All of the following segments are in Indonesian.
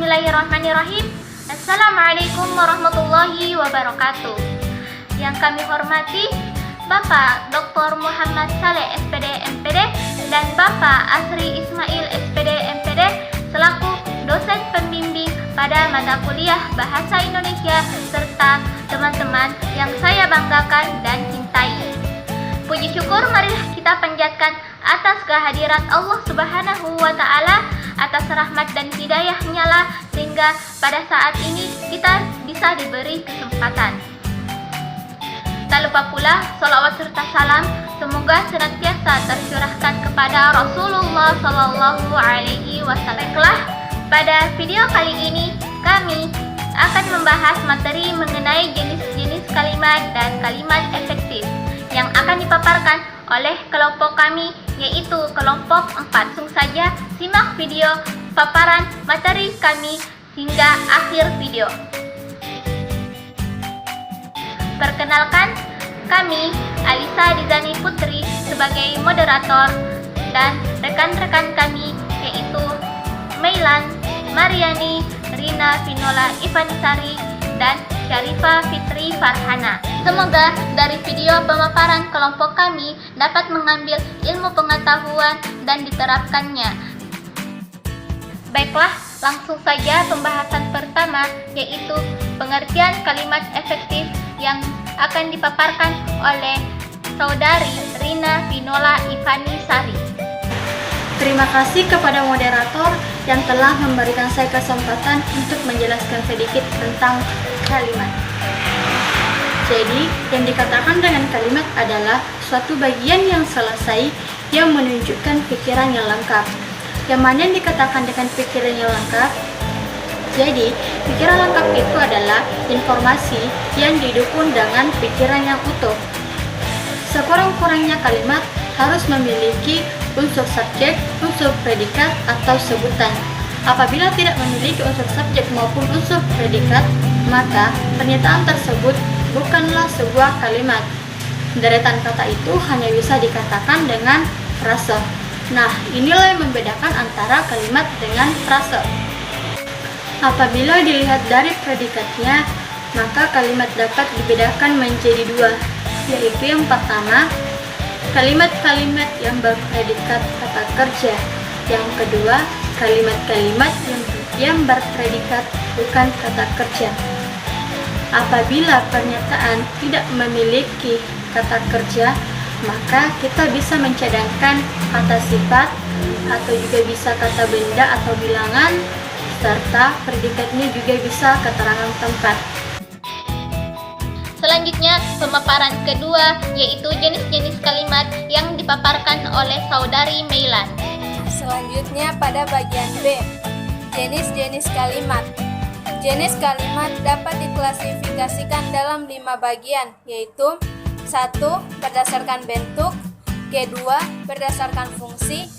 Bismillahirrahmanirrahim. Assalamualaikum warahmatullahi wabarakatuh. Yang kami hormati Bapak Dr. Muhammad Saleh SPD MPD dan Bapak Asri Ismail SPD MPD selaku dosen pembimbing pada mata kuliah Bahasa Indonesia serta teman-teman yang saya banggakan dan cintai. Puji syukur marilah kita panjatkan atas kehadirat Allah Subhanahu wa Ta'ala, atas rahmat dan hidayahnya lah sehingga pada saat ini kita bisa diberi kesempatan. Tak lupa pula salawat serta salam semoga senantiasa tercurahkan kepada Rasulullah Sallallahu Alaihi Wasallam. Pada video kali ini kami akan membahas materi mengenai jenis-jenis kalimat dan kalimat efektif yang akan dipaparkan oleh kelompok kami, yaitu kelompok 4. Langsung saja simak video paparan materi kami hingga akhir video. Perkenalkan, kami Alisa Dizani Putri sebagai moderator dan rekan-rekan kami yaitu Mailan, Mariani, Rina Vinola Ivanisari, dan Syarifah Fitri Farhana. Semoga dari video pemaparan kelompok kami dapat mengambil ilmu pengetahuan dan diterapkannya. Baiklah, langsung saja pembahasan pertama yaitu pengertian kalimat efektif yang akan dipaparkan oleh Saudari Rina Vinola Ivanisari. Terima kasih kepada moderator yang telah memberikan saya kesempatan untuk menjelaskan sedikit tentang kalimat. Jadi, yang dikatakan dengan kalimat adalah suatu bagian yang selesai yang menunjukkan pikiran yang lengkap. Yang mana yang dikatakan dengan pikiran yang lengkap? Jadi, pikiran lengkap itu adalah informasi yang didukung dengan pikiran yang utuh. Sekurang-kurangnya kalimat harus memiliki unsur subjek, unsur predikat, atau sebutan. Apabila tidak memiliki unsur subjek maupun unsur predikat, maka pernyataan tersebut bukanlah sebuah kalimat. Deretan kata itu hanya bisa dikatakan dengan frase. Nah, inilah yang membedakan antara kalimat dengan frase. Apabila dilihat dari predikatnya, maka kalimat dapat dibedakan menjadi dua, yaitu yang pertama, kalimat-kalimat yang berpredikat kata kerja. Yang kedua, kalimat-kalimat yang berpredikat bukan kata kerja. Apabila pernyataan tidak memiliki kata kerja, maka kita bisa mencadangkan kata sifat atau juga bisa kata benda atau bilangan, serta predikatnya juga bisa keterangan tempat. Selanjutnya, pemaparan kedua yaitu jenis-jenis kalimat yang dipaparkan oleh Saudari Mailan. Selanjutnya pada bagian B, jenis-jenis kalimat. Jenis kalimat dapat diklasifikasikan dalam 5 bagian, yaitu 1. Berdasarkan bentuk, kedua berdasarkan fungsi,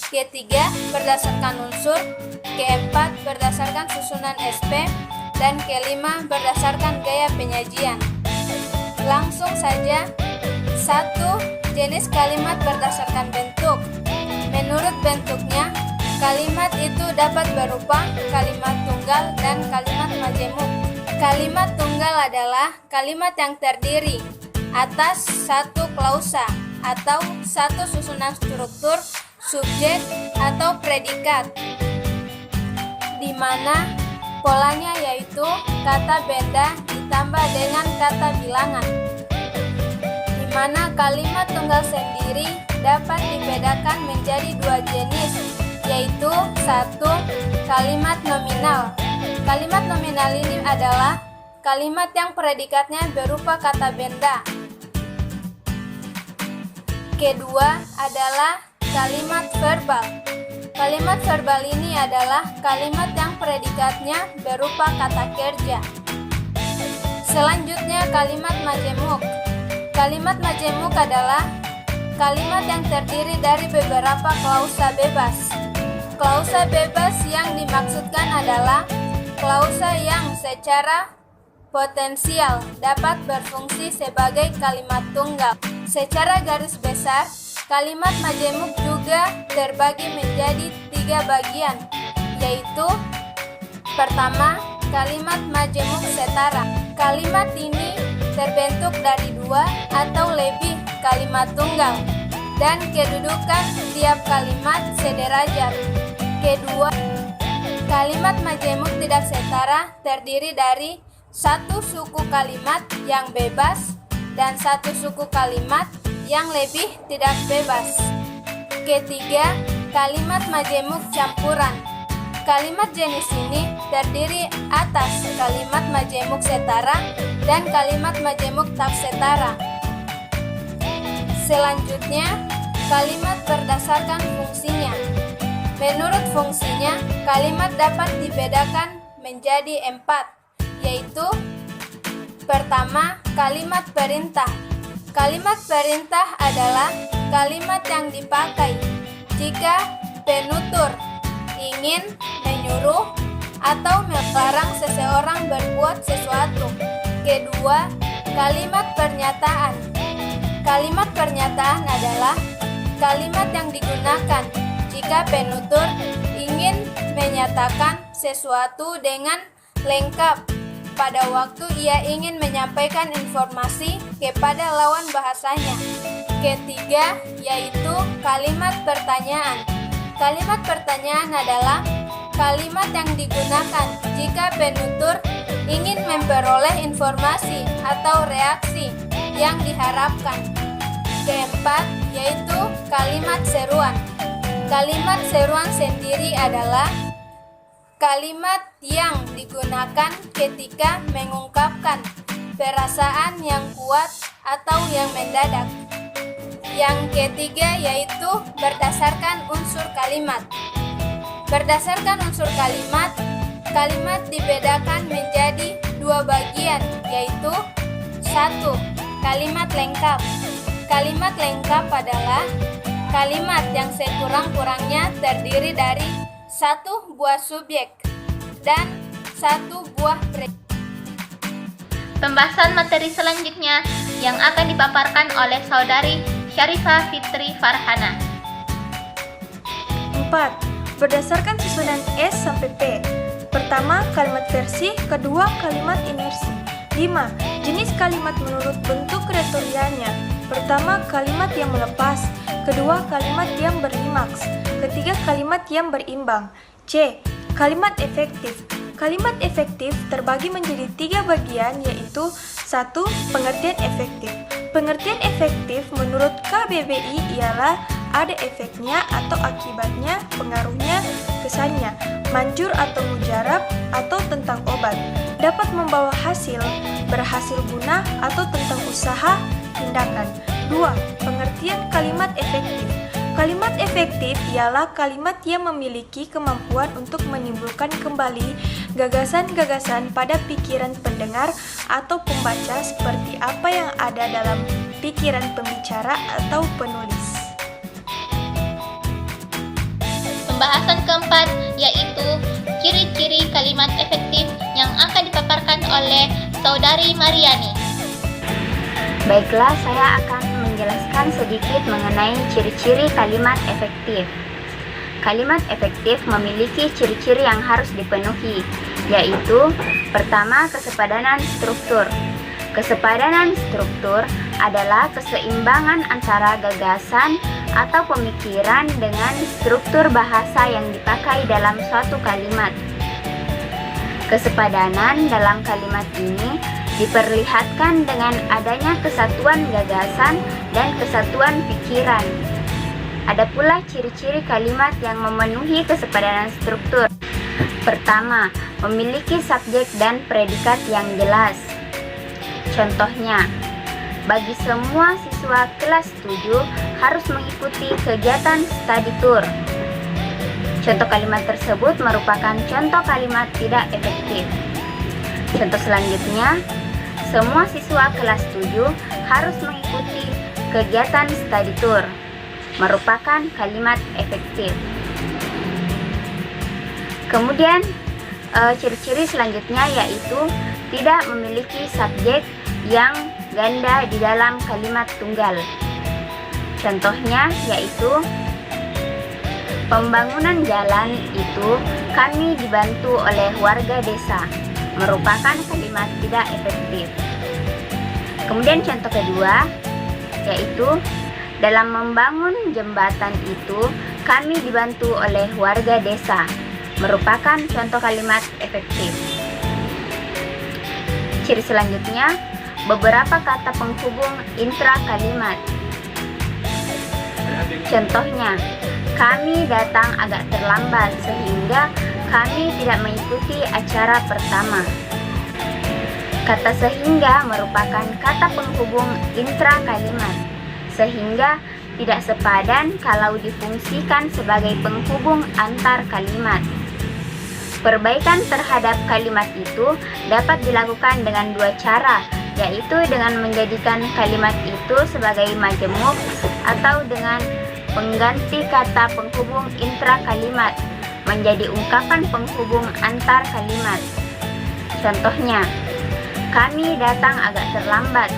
ketiga berdasarkan unsur, keempat berdasarkan susunan SP, dan kelima berdasarkan gaya penyajian. Langsung saja. 1. Jenis kalimat berdasarkan bentuk. Menurut bentuknya, kalimat itu dapat berupa kalimat tunggal dan kalimat majemuk. Kalimat tunggal adalah kalimat yang terdiri atas satu klausa atau satu susunan struktur, subjek atau predikat, di mana polanya yaitu kata benda ditambah dengan kata bilangan, di mana kalimat tunggal sendiri dapat dibedakan menjadi 2 jenis, yaitu 1. Kalimat nominal. Kalimat nominal ini adalah kalimat yang predikatnya berupa kata benda. Kedua adalah kalimat verbal. Kalimat verbal ini adalah kalimat yang predikatnya berupa kata kerja. Selanjutnya kalimat majemuk. Kalimat majemuk adalah kalimat yang terdiri dari beberapa klausa bebas. Klausa bebas yang dimaksudkan adalah klausa yang secara potensial dapat berfungsi sebagai kalimat tunggal. Secara garis besar, kalimat majemuk juga terbagi menjadi 3 bagian, yaitu Pertama, kalimat majemuk setara. Kalimat ini terbentuk dari dua atau lebih kalimat tunggal dan kedudukan tiap kalimat sederajat. Kedua, kalimat majemuk tidak setara terdiri dari satu suku kalimat yang bebas dan satu suku kalimat yang lebih tidak bebas. Ketiga, kalimat majemuk campuran. Kalimat jenis ini terdiri atas kalimat majemuk setara dan kalimat majemuk tak setara. Selanjutnya, kalimat berdasarkan fungsinya. Menurut fungsinya, kalimat dapat dibedakan menjadi 4, yaitu pertama, kalimat perintah. Kalimat perintah adalah kalimat yang dipakai jika penutur ingin menyuruh atau melarang seseorang berbuat sesuatu. Kedua, kalimat pernyataan. Kalimat pernyataan adalah kalimat yang digunakan jika penutur ingin menyatakan sesuatu dengan lengkap pada waktu ia ingin menyampaikan informasi kepada lawan bahasanya. Ketiga, yaitu kalimat pertanyaan. Kalimat pertanyaan adalah kalimat yang digunakan jika penutur ingin memperoleh informasi atau reaksi yang diharapkan. Keempat, yaitu kalimat seruan. Kalimat seruan sendiri adalah kalimat yang digunakan ketika mengungkapkan perasaan yang kuat atau yang mendadak. Yang ketiga yaitu berdasarkan unsur kalimat. Berdasarkan unsur kalimat, kalimat dibedakan menjadi dua bagian, yaitu 1. Kalimat lengkap. Kalimat lengkap adalah kalimat yang sekurang-kurangnya terdiri dari satu buah subjek dan satu buah prediksi. Pembahasan materi selanjutnya yang akan dipaparkan oleh saudari Syarifah Fitri Farhana. 4. Berdasarkan susunan S sampai P. Pertama, kalimat versi, kedua, kalimat inersi. 5. Jenis kalimat menurut bentuk kriterianya. Pertama, kalimat yang melepas. Kedua, kalimat yang berlimaks. Ketiga, kalimat yang berimbang. C. Kalimat efektif. Kalimat efektif terbagi menjadi 3 bagian, yaitu 1. Pengertian efektif. Pengertian efektif menurut KBBI ialah ada efeknya atau akibatnya, pengaruhnya, kesannya, manjur atau mujarab, atau tentang obat, dapat membawa hasil, berhasil guna, atau tentang usaha, tindakan. 2. Pengertian kalimat efektif. Kalimat efektif ialah kalimat yang memiliki kemampuan untuk menimbulkan kembali gagasan-gagasan pada pikiran pendengar atau pembaca seperti apa yang ada dalam pikiran pembicara atau penulis. Pembahasan keempat yaitu ciri-ciri kalimat efektif yang akan dipaparkan oleh saudari Mariani. Baiklah, saya akan menjelaskan sedikit mengenai ciri-ciri kalimat efektif. Kalimat efektif memiliki ciri-ciri yang harus dipenuhi, yaitu pertama, kesepadanan struktur. Kesepadanan struktur adalah keseimbangan antara gagasan atau pemikiran dengan struktur bahasa yang dipakai dalam suatu kalimat. Kesepadanan dalam kalimat ini diperlihatkan dengan adanya kesatuan gagasan dan kesatuan pikiran. Ada pula ciri-ciri kalimat yang memenuhi kesepadanan struktur. Pertama, memiliki subjek dan predikat yang jelas. Contohnya, bagi semua siswa kelas 7 harus mengikuti kegiatan study tour. Contoh kalimat tersebut merupakan contoh kalimat tidak efektif. Contoh selanjutnya, semua siswa kelas 7 harus mengikuti kegiatan study tour, merupakan kalimat efektif. Kemudian, ciri-ciri selanjutnya yaitu tidak memiliki subjek yang ganda di dalam kalimat tunggal. Contohnya yaitu Pembangunan jalan itu kami dibantu oleh warga desa, merupakan kalimat tidak efektif. Kemudian contoh kedua, yaitu dalam membangun jembatan itu kami dibantu oleh warga desa, merupakan contoh kalimat efektif. Ciri selanjutnya, beberapa kata penghubung intra kalimat. Contohnya, kami datang agak terlambat sehingga kami tidak mengikuti acara pertama. Kata sehingga merupakan kata penghubung intra kalimat, sehingga tidak sepadan kalau difungsikan sebagai penghubung antar kalimat. Perbaikan terhadap kalimat itu dapat dilakukan dengan dua cara, yaitu dengan menjadikan kalimat itu sebagai majemuk atau dengan mengganti kata penghubung intra kalimat menjadi ungkapan penghubung antar kalimat. Contohnya, kami datang agak terlambat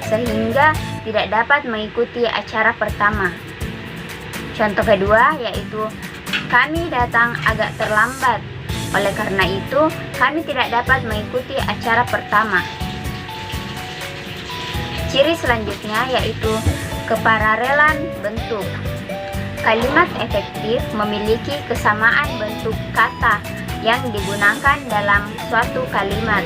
sehingga tidak dapat mengikuti acara pertama. Contoh kedua yaitu kami datang agak terlambat, oleh karena itu kami tidak dapat mengikuti acara pertama. Ciri selanjutnya yaitu kepararelan bentuk. Kalimat efektif memiliki kesamaan bentuk kata yang digunakan dalam suatu kalimat.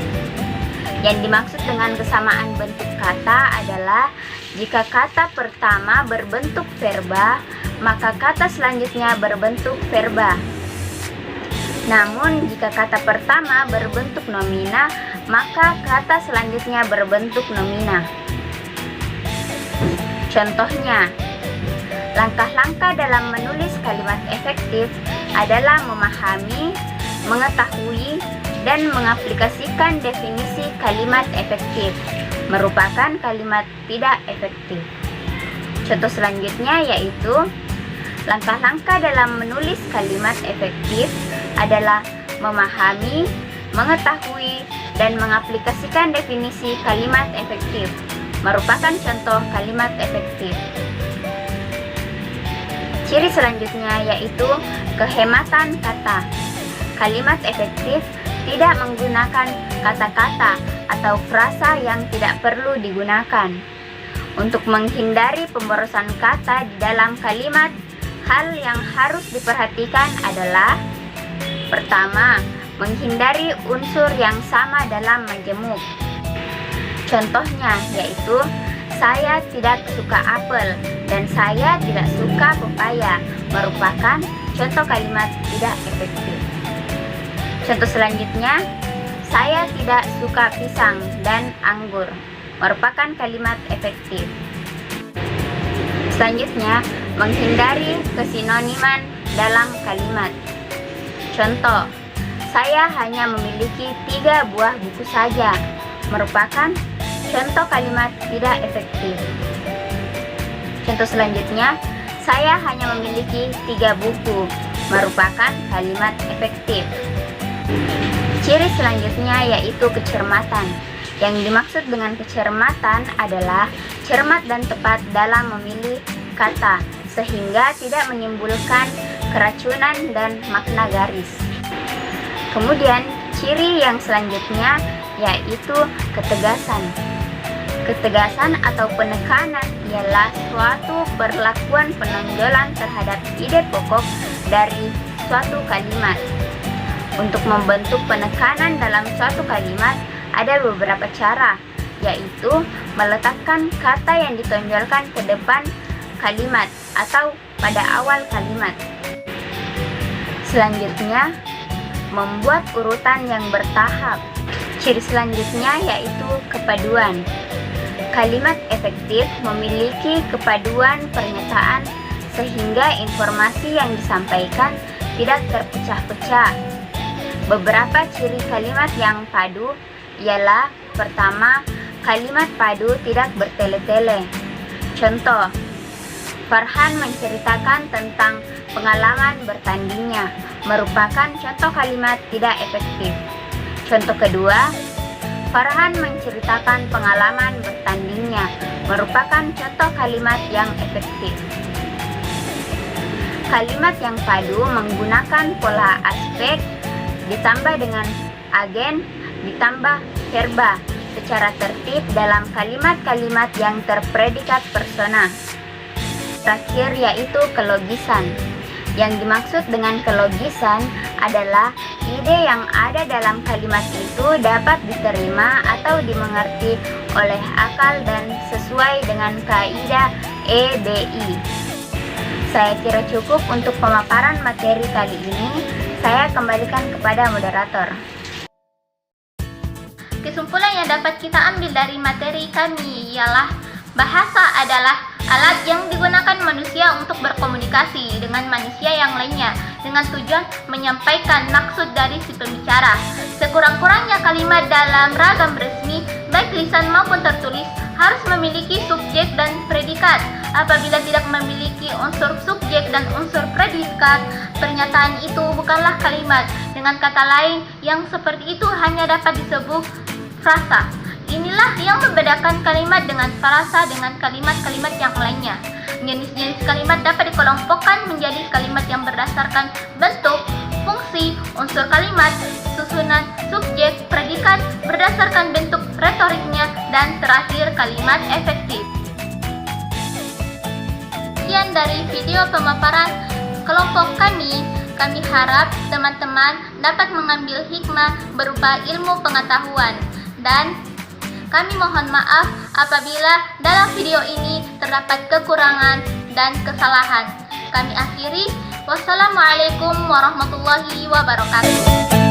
Yang dimaksud dengan kesamaan bentuk kata adalah jika kata pertama berbentuk verba, maka kata selanjutnya berbentuk verba. Namun jika kata pertama berbentuk nomina, maka kata selanjutnya berbentuk nomina. Contohnya, langkah-langkah dalam menulis kalimat efektif adalah memahami, mengetahui, dan mengaplikasikan definisi kalimat efektif, merupakan kalimat tidak efektif. Contoh selanjutnya yaitu, langkah-langkah dalam menulis kalimat efektif adalah memahami, mengetahui, dan mengaplikasikan definisi kalimat efektif, merupakan contoh kalimat efektif. Ciri selanjutnya yaitu kehematan kata. Kalimat efektif tidak menggunakan kata-kata atau frasa yang tidak perlu digunakan. Untuk menghindari pemborosan kata di dalam kalimat, hal yang harus diperhatikan adalah: pertama, menghindari unsur yang sama dalam majemuk. Contohnya yaitu, saya tidak suka apel dan saya tidak suka pepaya, merupakan contoh kalimat tidak efektif. Contoh selanjutnya, saya tidak suka pisang dan anggur, merupakan kalimat efektif. Selanjutnya, menghindari kesinoniman dalam kalimat. Contoh, saya hanya memiliki 3 buah buku saja, merupakan contoh kalimat tidak efektif. Contoh selanjutnya, saya hanya memiliki 3 buku, merupakan kalimat efektif. Ciri selanjutnya yaitu kecermatan. Yang dimaksud dengan kecermatan adalah cermat dan tepat dalam memilih kata, sehingga tidak menimbulkan keracunan dan makna garis. Kemudian, ciri yang selanjutnya yaitu ketegasan. Ketegasan atau penekanan ialah suatu perlakuan penonjolan terhadap ide pokok dari suatu kalimat. Untuk membentuk penekanan dalam suatu kalimat ada beberapa cara, yaitu meletakkan kata yang ditonjolkan ke depan kalimat atau pada awal kalimat. Selanjutnya, membuat urutan yang bertahap. Ciri selanjutnya yaitu kepaduan. Kalimat efektif memiliki kepaduan pernyataan sehingga informasi yang disampaikan tidak terpecah-pecah. Beberapa ciri kalimat yang padu ialah: pertama, kalimat padu tidak bertele-tele. Contoh, Farhan menceritakan tentang pengalaman bertandingnya, merupakan contoh kalimat tidak efektif. Contoh kedua, Farhan menceritakan pengalaman bertandingnya, merupakan contoh kalimat yang efektif. kalimat yang padu menggunakan pola aspek ditambah dengan agen ditambah verba secara tertib dalam kalimat-kalimat yang terpredikat persona. Terakhir yaitu kelogisan. Yang dimaksud dengan kelogisan adalah ide yang ada dalam kalimat itu dapat diterima atau dimengerti oleh akal dan sesuai dengan kaidah EBI. Saya kira cukup untuk pemaparan materi kali ini. Saya kembalikan kepada moderator. Kesimpulan yang dapat kita ambil dari materi kami ialah bahasa adalah alat yang digunakan manusia untuk berkomunikasi dengan manusia yang lainnya dengan tujuan menyampaikan maksud dari si pembicara. Sekurang-kurangnya kalimat dalam ragam resmi, baik lisan maupun tertulis, harus memiliki subjek dan predikat. Apabila tidak memiliki unsur subjek dan unsur predikat, pernyataan itu bukanlah kalimat. Dengan kata lain, yang seperti itu hanya dapat disebut frasa. Inilah yang membedakan kalimat dengan frasa dengan kalimat-kalimat yang lainnya. Jenis-jenis kalimat dapat dikelompokkan menjadi kalimat yang berdasarkan bentuk, fungsi, unsur kalimat, susunan, subjek, predikat, berdasarkan bentuk retoriknya, dan terakhir kalimat efektif. Sekian dari video pemaparan kelompok kami. Kami harap teman-teman dapat mengambil hikmah berupa ilmu pengetahuan. Dan kami mohon maaf apabila dalam video ini terdapat kekurangan dan kesalahan. Kami akhiri. Wassalamualaikum warahmatullahi wabarakatuh.